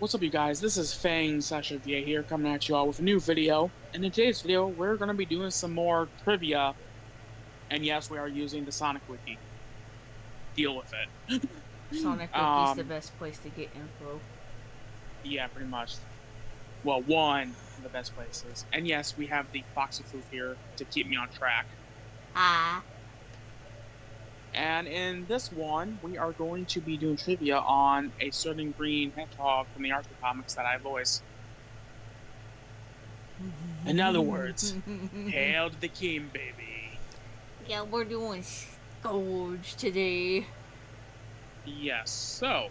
What's up, you guys? This is Fang/VA here, coming at you all with a new video. And in today's video, we're going to be doing some more trivia. And yes, we are using the Sonic Wiki. Deal with it. Sonic Wiki's the best place to get info. Yeah, pretty much. Well, one of the best places. And yes, we have the Foxy Floof here to keep me on track. And in this one, we are going to be doing trivia on a certain green hedgehog from the Archie comics that I voice. In other words, hail to the king, baby. Yeah, we're doing Scourge today. Yes, so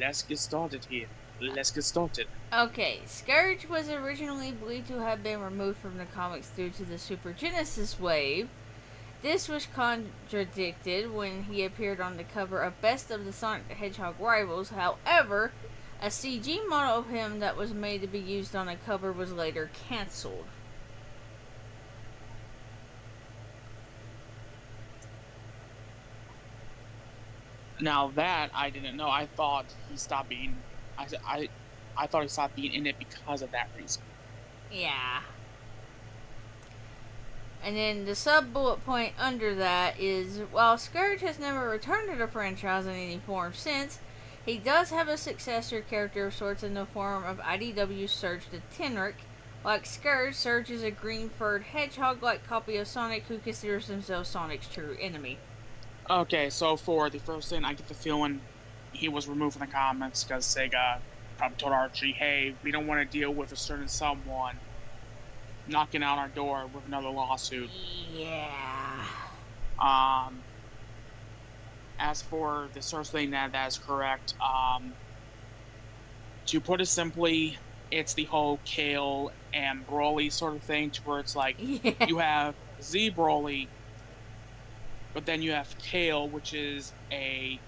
let's get started here. Let's get started. Okay, Scourge was originally believed to have been removed from the comics due to the Super Genesis wave. This was contradicted when he appeared on the cover of Best of the Sonic the Hedgehog Rivals. However, a CG model of him that was made to be used on a cover was later cancelled. Now that I didn't know, I thought he stopped being. I thought he stopped being in it because of that reason. Yeah. And then the sub bullet point under that is, while Scourge has never returned to the franchise in any form since, he does have a successor character of sorts in the form of IDW's Scourge the Hedgehog. Like Scourge, Surge is a green-furred hedgehog-like copy of Sonic who considers himself Sonic's true enemy. Okay, so for the first thing, I get the feeling he was removed from the comics because Sega probably told Archie, hey, we don't want to deal with a certain someone knocking out our door with another lawsuit. Yeah. As for the first thing, that is correct. To put it simply, it's the whole Kale and Broly sort of thing, to where it's like you have Z Broly, but then you have Kale, which is a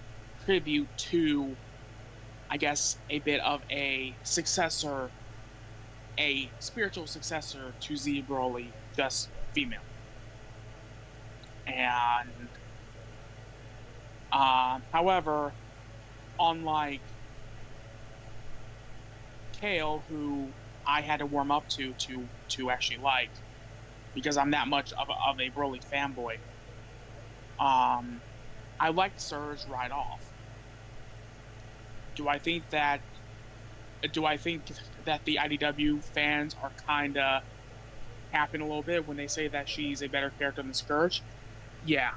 tribute to, I guess, a bit of a successor, a spiritual successor to Z Broly, just female. And however, unlike Kale, who I had to warm up to actually like, because I'm that much of a Broly fanboy, I liked Surge right off. Do I think that the IDW fans are kinda capping a little bit when they say that she's a better character than Scourge? Yeah.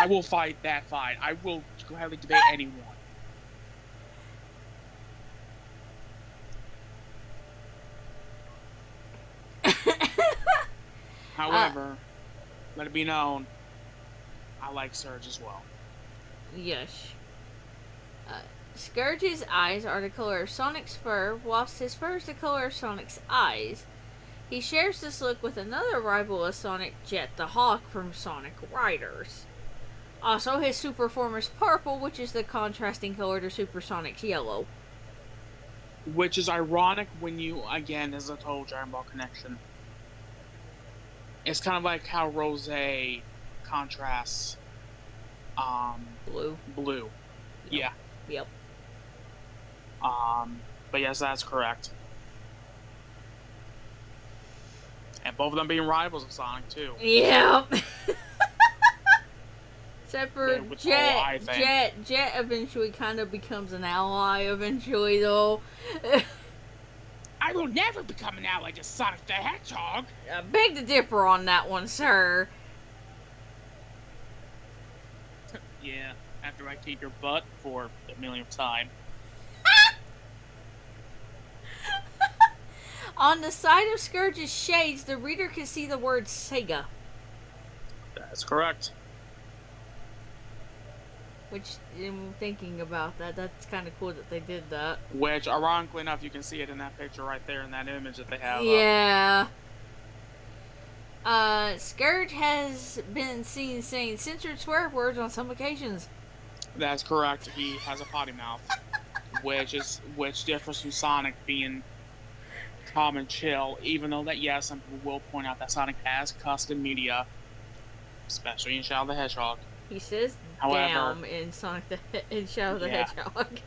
I will fight that fight. I will gladly debate anyone. However, let it be known, I like Surge as well. Yes. Scourge's eyes are the color of Sonic's fur, whilst his fur is the color of Sonic's eyes. He shares this look with another rival of Sonic, Jet the Hawk from Sonic Riders. Also, his super form is purple, which is the contrasting color to Super Sonic's yellow. Which is ironic when you, again, as a total Dragon Ball connection. It's kind of like how Rose contrasts blue. Yep. Yep. But yes, that's correct. And both of them being rivals of Sonic too. Yep. Except for Jet. Jet eventually kind of becomes an ally eventually, though. I will never become an ally to Sonic the Hedgehog. Beg to differ on that one, sir. Yeah, after I kick your butt for the millionth time. On the side of Scourge's shades, the reader can see the word Sega. That's correct. Which, in thinking about that, that's kind of cool that they did that. Which, ironically enough, you can see it in that picture right there, in that image that they have. Yeah. Scourge has been seen saying censored swear words on some occasions. That's correct. He has a potty mouth, which differs from Sonic being calm and chill. Even though that, yes, some people will point out that Sonic has custom media especially in Shadow the Hedgehog. He says However, "damn" in in Shadow the yeah, Hedgehog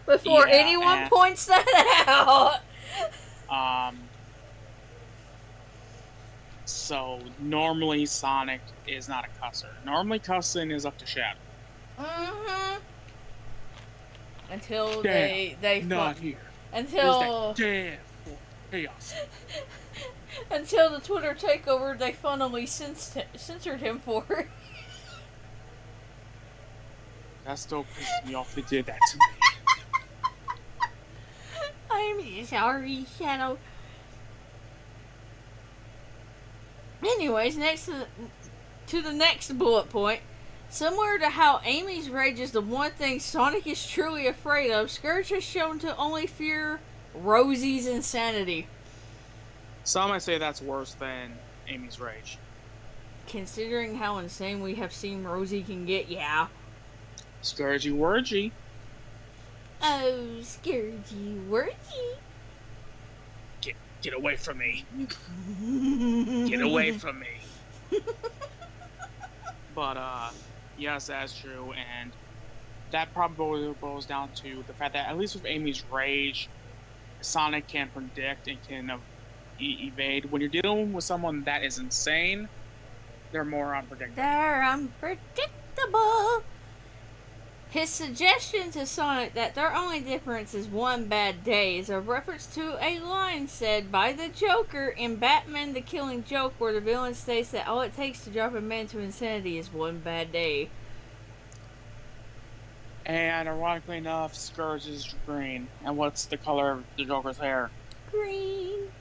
before yeah, anyone and points that out. um, so normally Sonic is not a cusser. Normally cussing is up to Shadow. Mm-hmm. Until Damn, they not here. Where's that until damn for chaos? until the Twitter takeover they finally censored him for it. That still pisses me off. They did that to me. I'm sorry, Shadow. Anyways, to the next bullet point. Similar to how Amy's rage is the one thing Sonic is truly afraid of, Scourge has shown to only fear Rosie's insanity. Some might say that's worse than Amy's rage. Considering how insane we have seen Rosie can get, yeah. Scourgy Wurgy. Oh, Scourgy Worgy. Get away from me. Get away from me. But yes, that's true, and that probably boils down to the fact that at least with Amy's rage, Sonic can predict and can evade. When you're dealing with someone that is insane, they're more unpredictable. They're unpredictable. His suggestion to Sonic that their only difference is one bad day is a reference to a line said by the Joker in Batman the Killing Joke, where the villain states that all it takes to drive a man to insanity is one bad day. And ironically enough, Scourge is green. And what's the color of the Joker's hair? Green.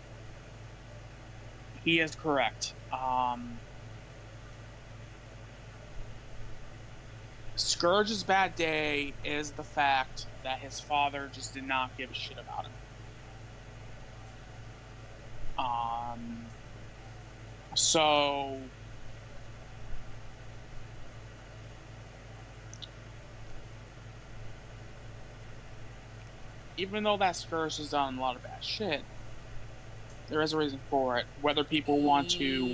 He is correct. Scourge's bad day is the fact that his father just did not give a shit about him. So even though that Scourge has done a lot of bad shit, there is a reason for it. Whether people want to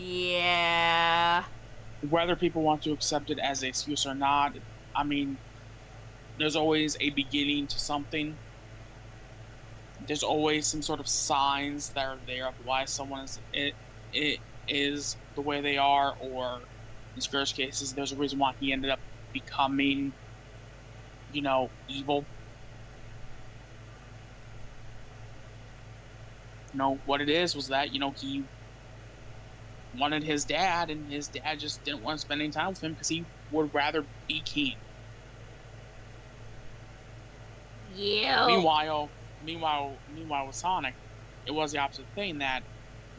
accept it as an excuse or not, I mean, there's always a beginning to something. There's always some sort of signs that are there of why someone it is the way they are, or in Scourge's cases, there's a reason why he ended up becoming, evil. What it is was that, he wanted his dad, and his dad just didn't want to spend any time with him because he would rather be king. Yeah. Meanwhile, with Sonic, it was the opposite thing, that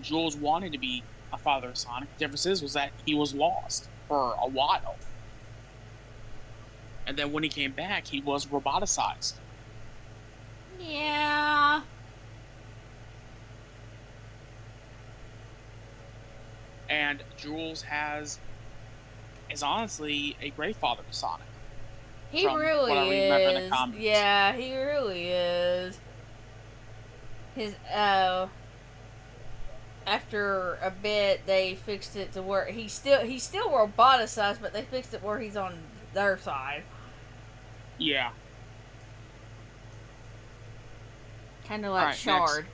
Jules wanted to be a father of Sonic. The difference was that he was lost for a while. And then when he came back, he was roboticized. Yeah. And Jules is honestly a great father to Sonic. He really is. In yeah, he really is. His after a bit they fixed it to where he's still roboticized, but they fixed it where he's on their side. Yeah. Kind of like right, Shard.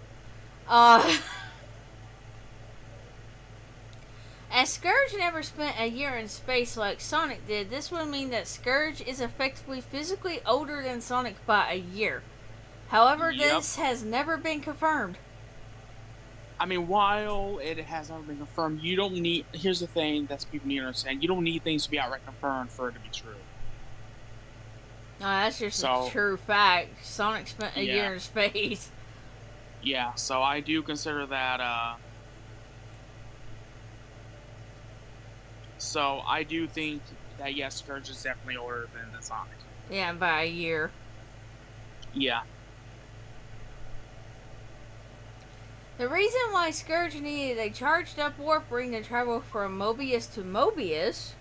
As Scourge never spent a year in space like Sonic did, this would mean that Scourge is effectively physically older than Sonic by a year. However, this has never been confirmed. I mean, while it has never been confirmed, you don't need... Here's the thing that people need to understand. You don't need things to be outright confirmed for it to be true. No, that's just a true fact. Sonic spent a year in space. Yeah, so I do consider that, So I do think that, yes, Scourge is definitely older than Sonic. Yeah, by a year. Yeah. The reason why Scourge needed a charged up warp ring to travel from Mobius to Mobius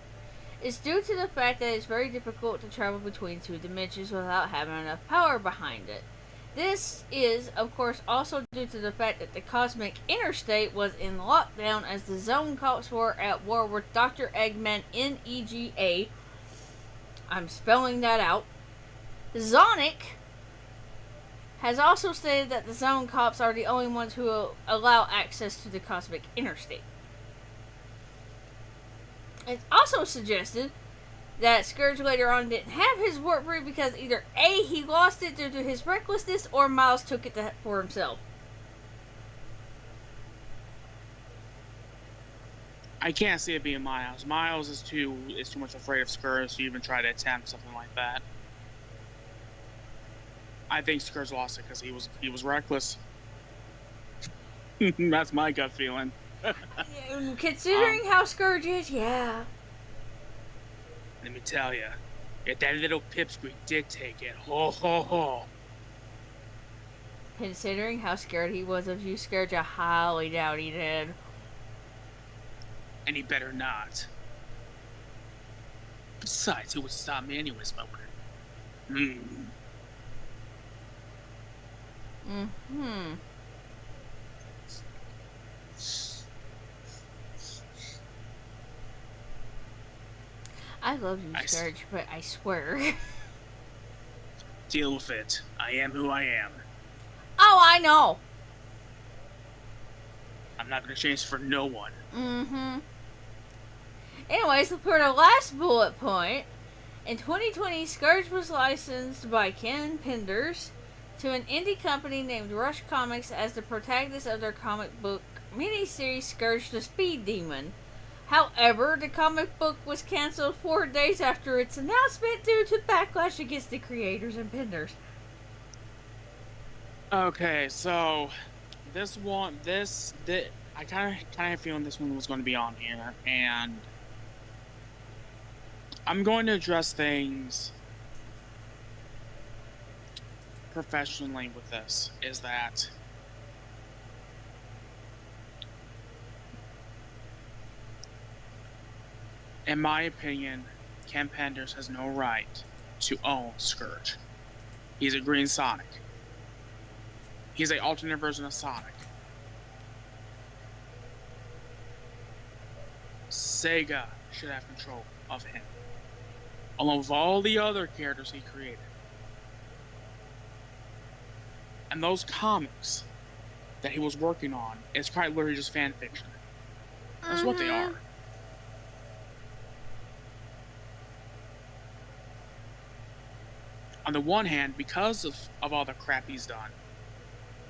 is due to the fact that it's very difficult to travel between two dimensions without having enough power behind it. This is, of course, also due to the fact that the Cosmic Interstate was in lockdown as the Zone Cops were at war with Dr. Eggman NEGA. I'm spelling that out. Zonic has also stated that the Zone Cops are the only ones who allow access to the Cosmic Interstate. It's also suggested that Scourge later on didn't have his warp ring because either A, he lost it due to his recklessness, or Miles took it for himself. I can't see it being Miles. Miles is too much afraid of Scourge to even try to attempt something like that. I think Scourge lost it because he was reckless. That's my gut feeling. Considering how Scourge is, yeah. Let me tell you, if that little pipsqueak did take it, ho ho ho. Considering how scared he was of you, Scourge, I highly doubt he did. And he better not. Besides, who would stop me anyways, my word? I love you, Scourge, but I swear. Deal with it. I am who I am. Oh, I know. I'm not gonna change for no one. Anyways, for the last bullet point, in 2020, Scourge was licensed by Ken Penders to an indie company named Rush Comics as the protagonist of their comic book miniseries Scourge the Speed Demon. However, the comic book was cancelled 4 days after its announcement due to backlash against the creators and Penders. Okay, so I kind of had a feeling this one was going to be on here, and I'm going to address things professionally with this. Is that in my opinion, Ken Penders has no right to own Scourge. He's a Green Sonic. He's an alternate version of Sonic. Sega should have control of him, along with all the other characters he created. And those comics that he was working on is quite literally just fan fiction. That's what they are. On the one hand, because of all the crap he's done,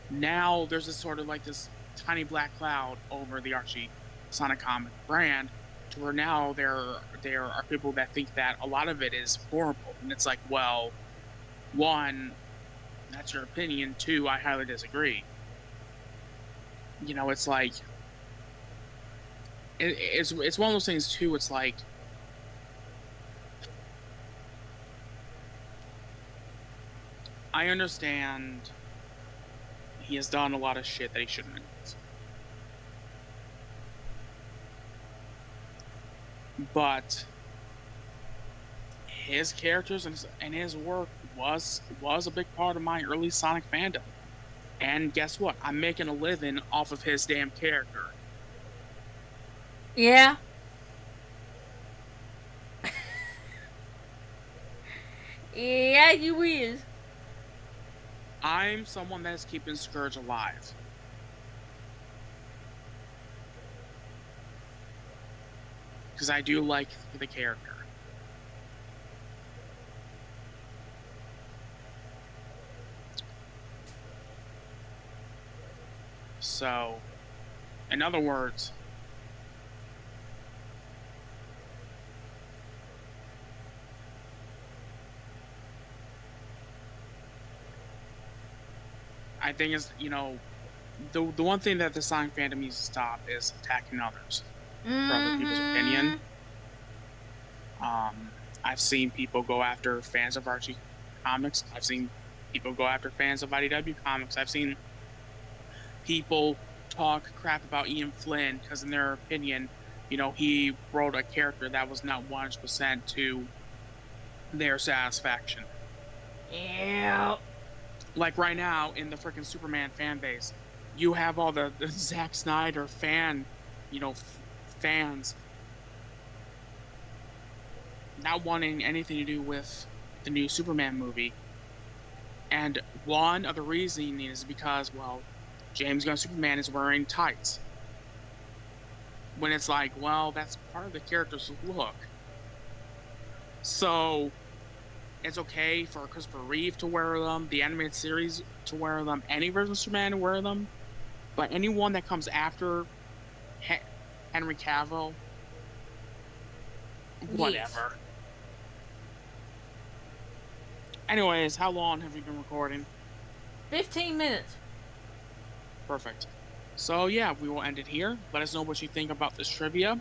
now there's this sort of like this tiny black cloud over the Archie Sonic comic brand, to where now there are people that think that a lot of it is horrible, and it's like, well, one, that's your opinion. Two, I highly disagree. You know, it's like it's one of those things too. It's like, I understand he has done a lot of shit that he shouldn't have. But his characters and his work was a big part of my early Sonic fandom. And guess what? I'm making a living off of his damn character. Yeah. Yeah, you is. I'm someone that's keeping Scourge alive. Because I do like the character. So, in other words, I think is, you know, the one thing that the Sonic fandom needs to stop is attacking others for other people's opinion. I've seen people go after fans of Archie comics. I've seen people go after fans of IDW comics. I've seen people talk crap about Ian Flynn because, in their opinion, you know, he wrote a character that was not 100% to their satisfaction. Yeah. Like right now in the freaking Superman fan base, you have all the Zack Snyder fans not wanting anything to do with the new Superman movie. And one of the reasoning is because, well, James Gunn Superman is wearing tights. When it's like, well, that's part of the character's look. So it's okay for Christopher Reeve to wear them, the animated series to wear them, any version of Superman to wear them. But anyone that comes after He- Henry Cavill, Yes. whatever. Anyways, how long have we been recording? 15 minutes. Perfect. So yeah, we will end it here. Let us know what you think about this trivia.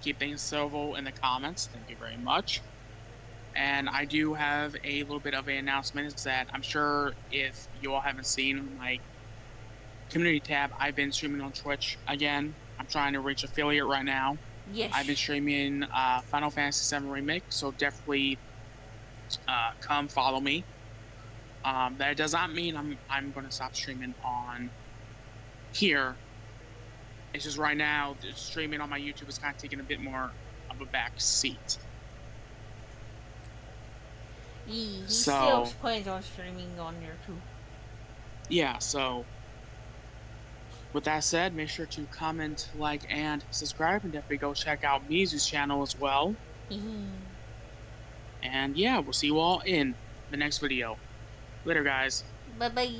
Keep things civil in the comments. Thank you very much. And I do have a little bit of an announcement is that I'm sure if you all haven't seen my community tab, I've been streaming on Twitch again. I'm trying to reach affiliate right now. I've been Yes. streaming Final Fantasy VII Remake, so definitely come follow me. That does not mean I'm going to stop streaming on here. It's just right now the streaming on my YouTube is kind of taking a bit more of a back seat. He still So plans on streaming on there too. yeah, so with that said, make sure to comment, like, and subscribe, and definitely go check out Mizu's channel as well. And yeah, we'll see you all in the next video. Later, guys. Bye bye.